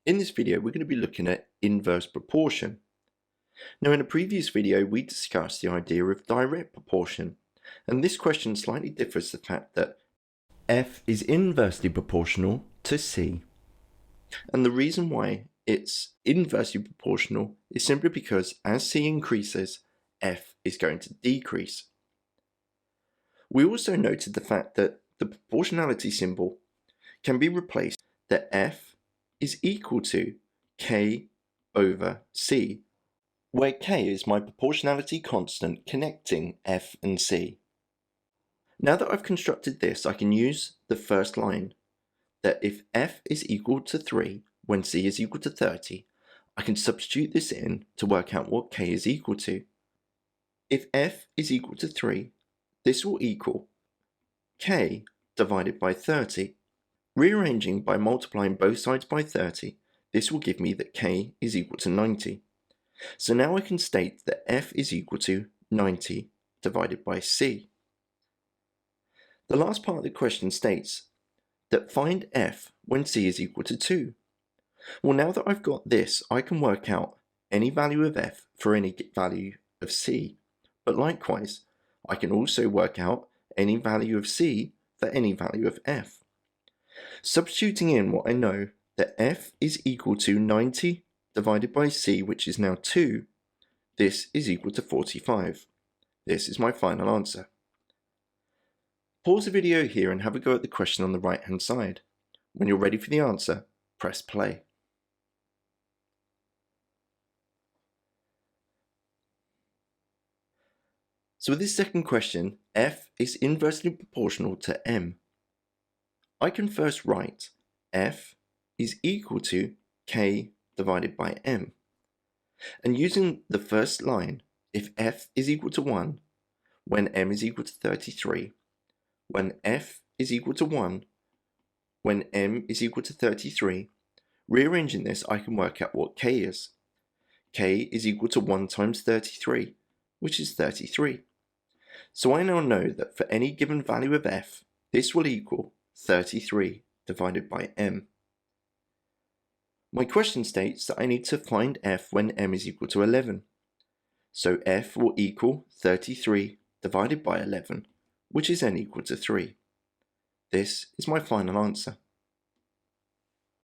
In this video, we're going to be looking at inverse proportion. Now, in a previous video, we discussed the idea of direct proportion, and this question slightly differs the fact that f is inversely proportional to c. And the reason why it's inversely proportional is simply because as c increases, f is going to decrease. We also noted the fact that the proportionality symbol can be replaced that f is equal to k over c, where k is my proportionality constant connecting f and c. Now that I've constructed this, I can use the first line that if f is equal to 3 when c is equal to 30, I can substitute this in to work out what k is equal to. If f is equal to 3, this will equal k divided by 30. Rearranging by multiplying both sides by 30, this will give me that k is equal to 90. So now I can state that f is equal to 90 divided by c. The last part of the question states that find f when c is equal to 2. Well, now that I've got this, I can work out any value of f for any value of c. But likewise, I can also work out any value of c for any value of f. Substituting in what I know, that f is equal to 90 divided by c, which is now 2, this is equal to 45. This is my final answer. Pause the video here and have a go at the question on the right hand side. When you're ready for the answer, press play. So with this second question, f is inversely proportional to m. I can first write f is equal to k divided by m. And using the first line, if f is equal to 1, when m is equal to 33, when f is equal to 1, when m is equal to 33, rearranging this, I can work out what k is. K is equal to 1 times 33, which is 33. So I now know that for any given value of f, this will equal 33 divided by m. My question states that I need to find f when m is equal to 11. So f will equal 33 divided by 11, which is n equal to 3. This is my final answer.